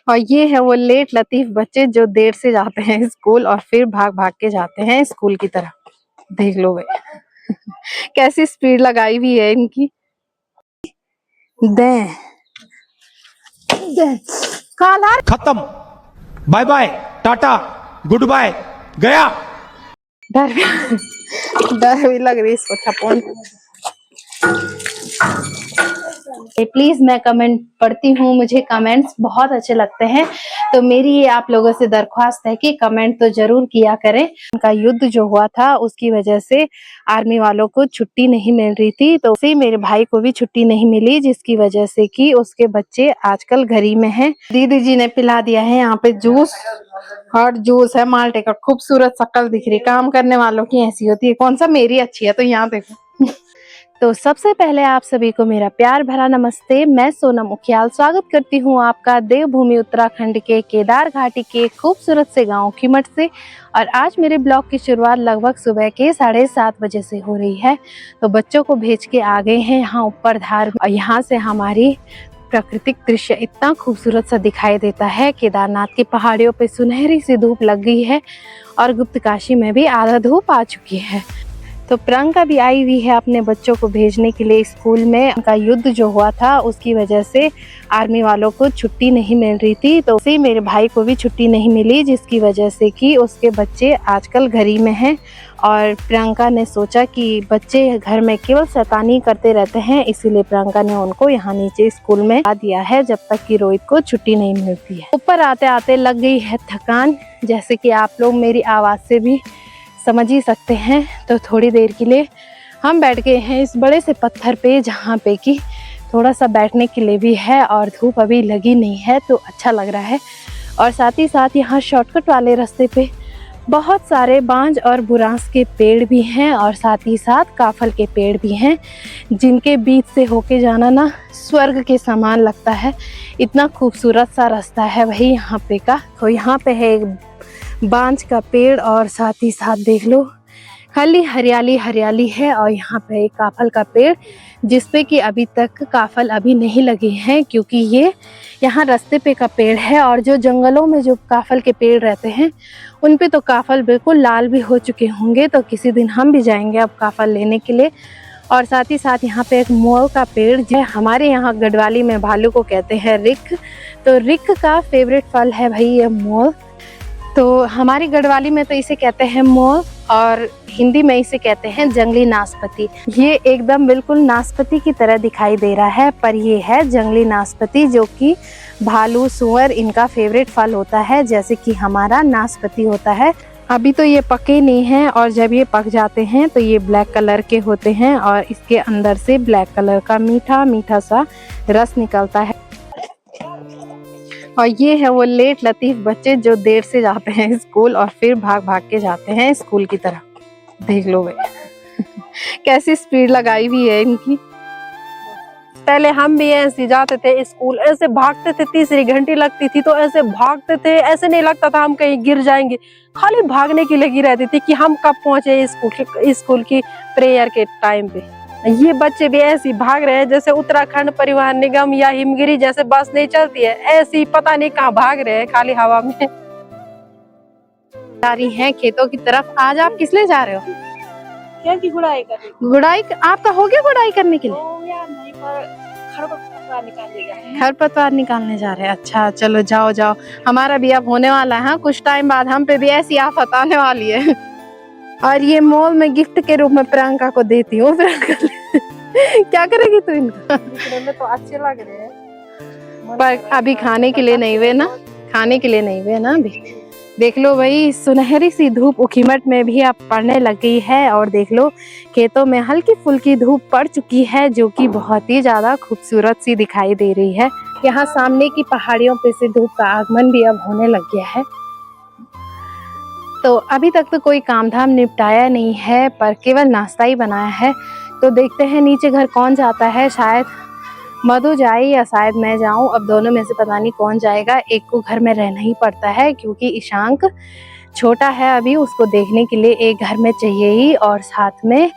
और ये है वो लेट लतीफ बच्चे जो देर से जाते हैं स्कूल और फिर भाग भाग के जाते हैं स्कूल की तरफ। देख लो भाई कैसी स्पीड लगाई हुई है इनकी। दे काला खत्म, bye bye, tata, good bye, गया। डर डर भी लग रही इसको थप्पड़। प्लीज मैं कमेंट पढ़ती हूँ, मुझे कमेंट्स बहुत अच्छे लगते हैं, तो मेरी ये आप लोगों से दरख्वास्त है कि कमेंट तो जरूर किया करें। उनका युद्ध जो हुआ था उसकी वजह से आर्मी वालों को छुट्टी नहीं मिल रही थी, तो उसी मेरे भाई को भी छुट्टी नहीं मिली, जिसकी वजह से कि उसके बच्चे आजकल घर ही में हैं। दीदी जी ने पिला दिया है यहाँ पे जूस, हॉट जूस है माल्टे का। खूबसूरत शक्ल दिख रही, काम करने वालों की ऐसी होती है। कौन सा मेरी अच्छी है, तो यहाँ देखो। तो सबसे पहले आप सभी को मेरा प्यार भरा नमस्ते। मैं सोनम उखियाल स्वागत करती हूँ आपका देवभूमि उत्तराखंड के केदार घाटी के खूबसूरत से गांव खिमट से। और आज मेरे ब्लॉग की शुरुआत लगभग सुबह के 7:30 बजे से हो रही है। तो बच्चों को भेज के आ गए हैं यहाँ ऊपर धार, और यहाँ से हमारी प्राकृतिक दृश्य इतना खूबसूरत सा दिखाई देता है। केदारनाथ की पहाड़ियों पे सुनहरी सी धूप लग गई है और गुप्त काशी में भी आधा धूप आ चुकी है। तो प्रियंका भी आई हुई है अपने बच्चों को भेजने के लिए स्कूल में। उनका युद्ध जो हुआ था उसकी वजह से आर्मी वालों को छुट्टी नहीं मिल रही थी, तो उसी मेरे भाई को भी छुट्टी नहीं मिली, जिसकी वजह से कि उसके बच्चे आजकल घर ही में हैं। और प्रियंका ने सोचा कि बच्चे घर में केवल शैतानी करते रहते हैं, इसीलिए प्रियंका ने उनको यहाँ नीचे स्कूल में आ दिया है जब तक कि रोहित को छुट्टी नहीं मिलती है। ऊपर आते आते लग गई है थकान, जैसे कि आप लोग मेरी आवाज़ से भी समझ ही सकते हैं। तो थोड़ी देर के लिए हम बैठ गए हैं इस बड़े से पत्थर पे, जहाँ पे कि थोड़ा सा बैठने के लिए भी है और धूप अभी लगी नहीं है, तो अच्छा लग रहा है। और साथ ही साथ यहाँ शॉर्टकट वाले रास्ते पे बहुत सारे बांज और बुरांस के पेड़ भी हैं, और साथ ही साथ काफल के पेड़ भी हैं, जिनके बीच से होके जाना ना स्वर्ग के समान लगता है। इतना खूबसूरत सा रास्ता है वही यहाँ पे का। तो यहाँ पे है एक बांज का पेड़, और साथ ही साथ देख लो खाली हरियाली हरियाली है। और यहाँ पे एक काफल का पेड़, जिसपे कि अभी तक काफल अभी नहीं लगे हैं, क्योंकि ये यहाँ रास्ते पे का पेड़ है। और जो जंगलों में जो काफल के पेड़ रहते हैं उन पे तो काफल बिल्कुल लाल भी हो चुके होंगे। तो किसी दिन हम भी जाएंगे अब काफल लेने के लिए। और साथ ही साथ यहाँ पे एक मोर का पेड़, जो हमारे यहाँ गढ़वाली में भालू को कहते हैं रिक, तो रिक का फेवरेट फल है भाई ये मोर। तो हमारी गढ़वाली में तो इसे कहते हैं मोर, और हिंदी में इसे कहते हैं जंगली नाशपाती। ये एकदम बिल्कुल नाशपाती की तरह दिखाई दे रहा है, पर ये है जंगली नाशपाती, जो कि भालू सुअर इनका फेवरेट फल होता है, जैसे कि हमारा नाशपाती होता है। अभी तो ये पके नहीं हैं, और जब ये पक जाते हैं तो ये ब्लैक कलर के होते हैं, और इसके अंदर से ब्लैक कलर का मीठा मीठा सा रस निकलता है। और ये है वो लेट लतीफ बच्चे जो देर से जाते हैं स्कूल और फिर भाग भाग के जाते हैं स्कूल की तरफ। देख लो भाई कैसी स्पीड लगाई हुई है इनकी। पहले हम भी ऐसे जाते थे स्कूल, ऐसे भागते थे, तीसरी घंटी लगती थी तो ऐसे भागते थे, ऐसे नहीं लगता था हम कहीं गिर जाएंगे, खाली भागने की लगी रहती थी कि हम कब पहुंचे स्कूल की प्रेयर के टाइम पे। ये बच्चे भी ऐसे भाग रहे हैं जैसे उत्तराखंड परिवहन निगम या हिमगिरी जैसे बस नहीं चलती है, ऐसी पता नहीं कहाँ भाग रहे हैं खाली हवा में। जा रही हैं खेतों की तरफ। आज आप किस लिए जा रहे हो? क्या की गुड़ाई करने? गुड़ाई आपका हो गया गुड़ाई करने के लिए? नहीं, पर खरपतवार निकालने जा रहे हैं। अच्छा चलो जाओ जाओ, हमारा भी अब होने वाला है। कुछ टाइम बाद हम पे भी ऐसी आफत आने वाली है। और ये मॉल में गिफ्ट के रूप में प्रियंका को देती हूँ। क्या करेगी तू इनका? दिखने में तो अच्छे लग रहे हैं, पर अभी खाने के लिए नहीं हुए ना, खाने के लिए नहीं हुए ना अभी। देख लो भाई सुनहरी सी धूप उखीमठ में भी अब पड़ने लग गई है, और देख लो खेतों में हल्की फुल्की धूप पड़ चुकी है, जो कि बहुत ही ज्यादा खूबसूरत सी दिखाई दे रही है। यहाँ सामने की पहाड़ियों पे से धूप का आगमन भी अब होने लग गया है। तो अभी तक तो कोई काम धाम निपटाया नहीं है, पर केवल नाश्ता ही बनाया है। तो देखते हैं नीचे घर कौन जाता है, शायद मधु जाए या शायद मैं जाऊं। अब दोनों में से पता नहीं कौन जाएगा। एक को घर में रहना ही पड़ता है, क्योंकि ईशांक छोटा है अभी, उसको देखने के लिए एक घर में चाहिए ही, और साथ में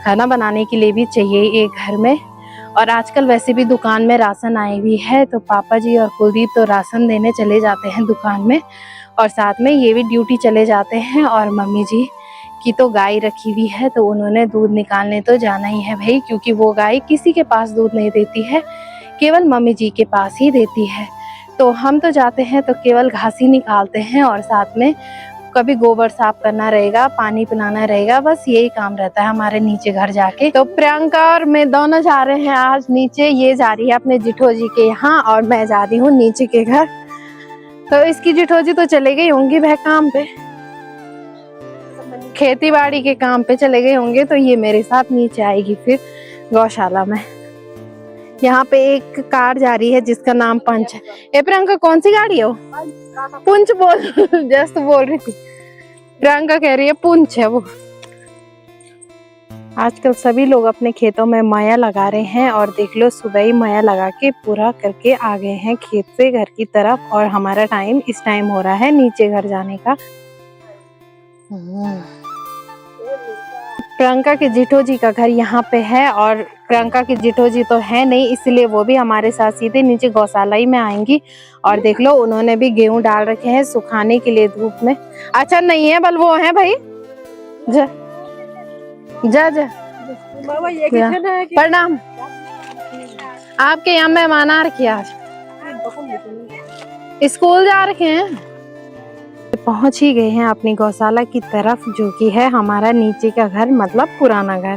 खाना बनाने के लिए भी चाहिए ही एक घर में। और आजकल वैसे भी दुकान में राशन आई हुई है, तो पापा जी और कुलदीप तो राशन देने चले जाते हैं दुकान में, और साथ में ये भी ड्यूटी चले जाते हैं। और मम्मी जी की तो गाय रखी हुई है, तो उन्होंने दूध निकालने तो जाना ही है भाई, क्योंकि वो गाय किसी के पास दूध नहीं देती है, केवल मम्मी जी के पास ही देती है। तो हम तो जाते हैं तो केवल घास ही निकालते हैं, और साथ में कभी गोबर साफ करना रहेगा, पानी पिलाना रहेगा, बस यही काम रहता है हमारे नीचे घर जाके। तो प्रियंका और मैं दोनों जा रहे हैं आज नीचे। ये जा रही है अपने जिठो जी के यहाँ और मैं जा रही हूँ नीचे के घर। तो इसकी जिठो जी तो चले गई होंगी वह काम पे, खेती बाड़ी के काम पे चले गए होंगे, तो ये मेरे साथ नीचे आएगी फिर गौशाला में। यहाँ पे एक कार जा रही है जिसका नाम पंच है। ए प्रियंका, कौन सी गाड़ी है वो? पुंछ बोल जस्ट बोल रही थी, प्रियंका कह रही है पुंछ है वो। आजकल सभी लोग अपने खेतों में माया लगा रहे हैं, और देख लो सुबह ही माया लगा के पूरा करके आ गए हैं खेत से घर की तरफ, और हमारा टाइम इस टाइम हो रहा है नीचे घर जाने का। प्रियंका के जिठो जी का घर यहाँ पे है, और प्रियंका की जिठो जी तो है नहीं, इसलिए वो भी हमारे साथ सीधे नीचे गौशाला ही में आएंगी। और देख लो उन्होंने भी गेहूं डाल रखे हैं सुखाने के लिए धूप में। अच्छा नहीं है बल वो है भाई, जा जा जा। प्रणाम, आपके यहाँ मेहमान आ रखे आज, स्कूल जा रखे हैं। पहुंच ही गए हैं अपनी गौशाला की तरफ, जो कि है हमारा नीचे का घर, मतलब पुराना घर।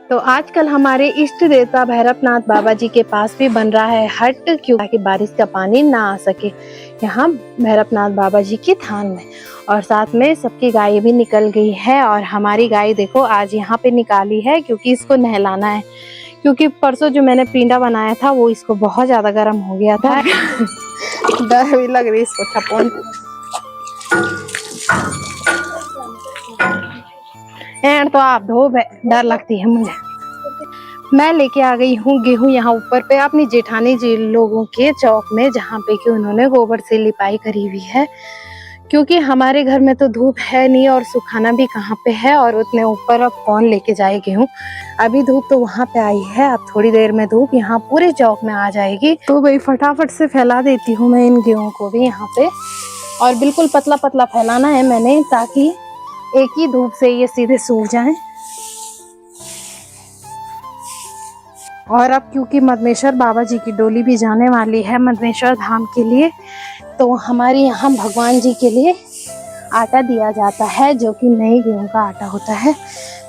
तो आजकल हमारे इष्ट देवता भैरवनाथ बाबा जी के पास भी बन रहा है हट, क्योंकि बारिश का पानी ना आ सके यहाँ भैरवनाथ बाबा जी के थान में। और साथ में सबकी गाय भी निकल गई है, और हमारी गाय देखो आज यहाँ पे निकाली है क्योंकि इसको नहलाना है, क्योंकि परसों जो मैंने पिंडा बनाया था वो इसको बहुत ज्यादा गर्म हो गया था। डर भी लग रही इसको ठपोन। एंड तो आप धो, डर लगती है मुझे। मैं लेके आ गई हूँ गेहूं यहाँ ऊपर पे अपनी जेठानी जी लोगों के चौक में, जहाँ पे कि उन्होंने गोबर से लिपाई करी हुई है, क्योंकि हमारे घर में तो धूप है नहीं और सुखाना भी कहाँ पे है, और उतने ऊपर अब कौन लेके जाए गेहूं। अभी धूप तो वहाँ पे आई है, अब थोड़ी देर में धूप यहाँ पूरे चौक में आ जाएगी। तो भाई फटाफट से फैला देती हूँ मैं इन गेहूं को भी यहाँ पे, और बिल्कुल पतला पतला फैलाना है मैंने, ताकि एक ही धूप से ये सीधे सूख जाएं। और अब क्योंकि मदनेश्वर बाबा जी की डोली भी जाने वाली है मदनेश्वर धाम के लिए, तो हमारे यहाँ भगवान जी के लिए आटा दिया जाता है, जो कि नए गेहूं का आटा होता है।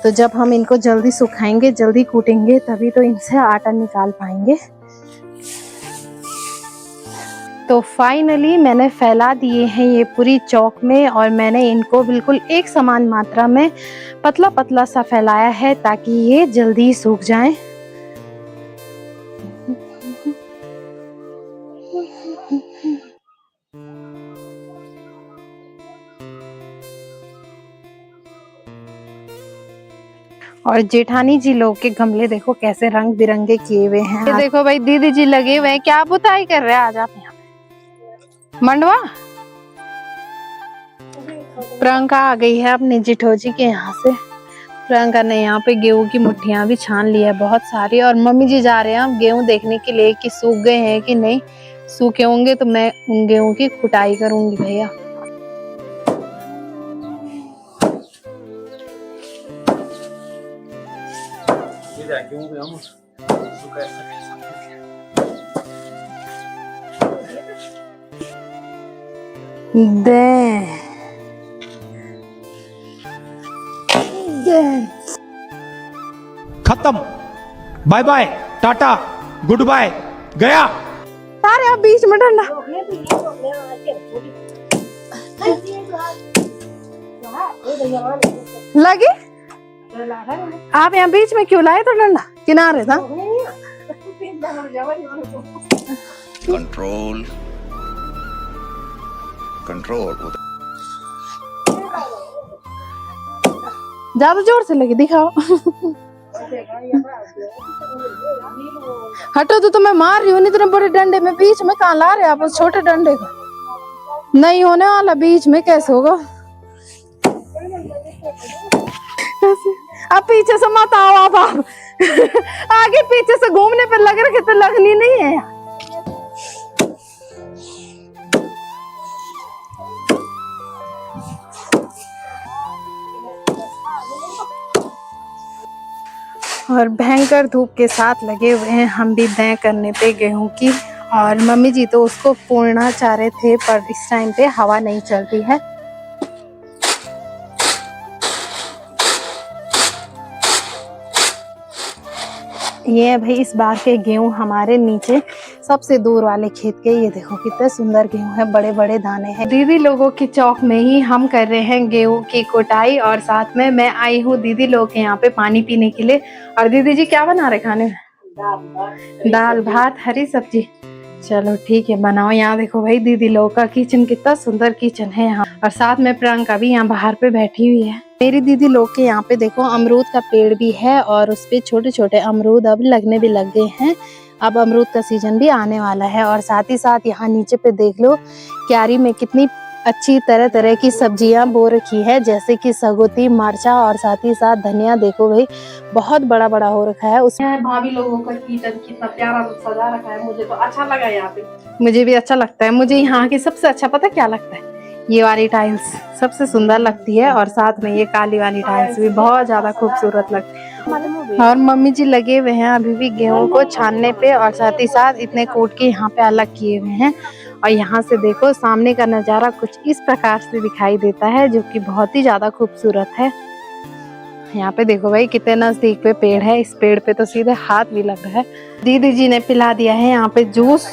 तो जब हम इनको जल्दी सुखाएंगे, जल्दी कूटेंगे, तभी तो इनसे आटा निकाल पाएंगे। तो फाइनली मैंने फैला दिए हैं ये पूरी चौक में, और मैंने इनको बिल्कुल एक समान मात्रा में पतला पतला सा फैलाया है, ताकि ये जल्दी सूख जाएं। और जेठानी जी लोग के गमले देखो कैसे रंग बिरंगे किए हुए हैं। ये देखो भाई दीदी जी लगे हुए हैं, क्या बुताई कर रहे हैं आज आप यहाँ पे? मंडवा। प्रियंका आ गई है अपनी जिठो जी के यहाँ से। प्रियंका ने यहाँ पे गेहूं की मुट्ठियां भी छान ली है बहुत सारी, और मम्मी जी जा रहे हैं गेहूं देखने के लिए कि सूख गए हैं कि नहीं। सूखे होंगे तो मैं उन गेहूं की कुटाई करूंगी भैया। खत्म, bye bye, tata, good bye, गया। अरे अब बीच में डंडा लगे, आप यहाँ बीच में क्यों लाए? तो डंडा किनारे था। Control control. ज्यादा जोर से लगे, दिखाओ। हटो तो मैं मार रही हूँ इतने बड़े डंडे में, बीच में कहाँ ला रहे आप उस छोटे डंडे को? नहीं होने वाला, बीच में कैसे होगा? अब पीछे से मत आओ अब आप आगे पीछे से घूमने पे लग रहा तो लगनी नहीं है। और भयंकर धूप के साथ लगे हुए हैं हम भी दह करने पे गेहूं की। और मम्मी जी तो उसको पूर्णा चाह रहे थे, पर इस टाइम पे हवा नहीं चलती है। ये है भाई इस बार के गेहूं हमारे नीचे सबसे दूर वाले खेत के। ये देखो कितने सुंदर गेहूं है, बड़े बड़े दाने हैं। दीदी लोगों की चौक में ही हम कर रहे हैं गेहूं की कुटाई, और साथ में मैं आई हूँ दीदी लोग के यहाँ पे पानी पीने के लिए। और दीदी जी क्या बना रहे खाने में? दाल भात हरी सब्जी। चलो ठीक है बनाओ। यहाँ देखो भाई दीदी लोग का किचन, कितना सुंदर किचन है यहाँ। और साथ में प्रियंका भी यहाँ बाहर पे बैठी हुई है। मेरी दीदी लोग के यहाँ पे देखो अमरूद का पेड़ भी है, और उस पे छोटे छोटे अमरूद अब लगने भी लग गए हैं। अब अमरूद का सीजन भी आने वाला है। और साथ ही साथ यहाँ नीचे पे देख लो क्यारी में कितनी अच्छी तरह तरह की सब्जियां बो रखी है, जैसे कि सगोती, मरचा और साथ ही साथ धनिया। देखो भाई बहुत बड़ा बड़ा हो रखा है। उसमें भाभी लोगों का किचन कितना प्यारा सजा रखा है, मुझे तो अच्छा लगा यहाँ पे। मुझे भी अच्छा लगता है। मुझे यहाँ की सबसे अच्छा पता क्या लगता है? ये वाली टाइल्स सबसे सुंदर लगती है, और साथ में ये काली वाली टाइल्स भी बहुत ज्यादा खूबसूरत लगती है। और मम्मी जी लगे हुए हैं अभी भी गेहूं को छानने पे, और साथ ही साथ इतने कूट के यहाँ पे अलग किए हुए हैं। और यहाँ से देखो सामने का नजारा कुछ इस प्रकार से दिखाई देता है, जो कि बहुत ही ज्यादा खूबसूरत है। यहाँ पे देखो भाई कितने नजदीक पे पेड़ है, इस पेड़ पे तो सीधे हाथ भी लग रहा है। दीदी जी ने पिला दिया है यहाँ पे जूस,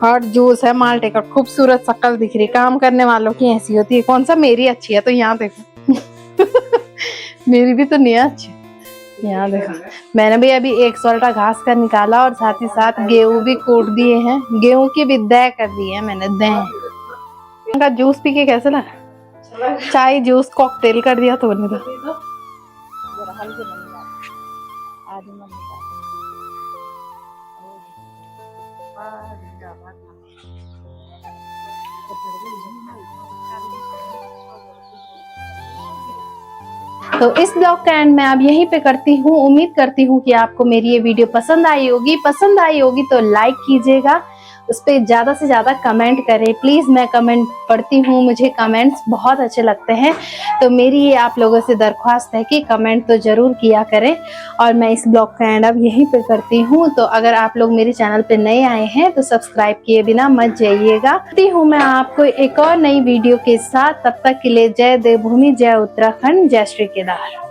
और जूस है माल्टे का। खूबसूरत शक्ल दिख रही। काम करने वालों की ऐसी होती है। कौन सा मेरी अच्छी है तो यहाँ देखो मेरी भी तो नहीं है अच्छी। यहाँ देखो मैंने भी अभी एक सोल्टा घास का निकाला, और साथ ही साथ गेहूं भी कूट दिए हैं। गेहूं की भी दह कर दी है मैंने, दह का जूस पी के कैसे लगा? चाय जूस कॉकटेल कर दिया तो बने तो। तो इस ब्लॉग का एंड मैं अब यहीं पे करती हूँ। उम्मीद करती हूँ कि आपको मेरी ये वीडियो पसंद आई होगी तो लाइक कीजिएगा, उस पर ज्यादा से ज्यादा कमेंट करें प्लीज। मैं कमेंट पढ़ती हूँ, मुझे कमेंट्स बहुत अच्छे लगते हैं। तो मेरी ये आप लोगों से दरख्वास्त है कि कमेंट तो जरूर किया करें। और मैं इस ब्लॉग का एंड अब यहीं पे करती हूँ। तो अगर आप लोग मेरे चैनल पे नए आए हैं तो सब्सक्राइब किए बिना मत जाइएगा। हूँ मैं आपको एक और नई वीडियो के साथ। तब तक के लिए जय देवभूमि, जय उत्तराखंड, जय श्री केदार।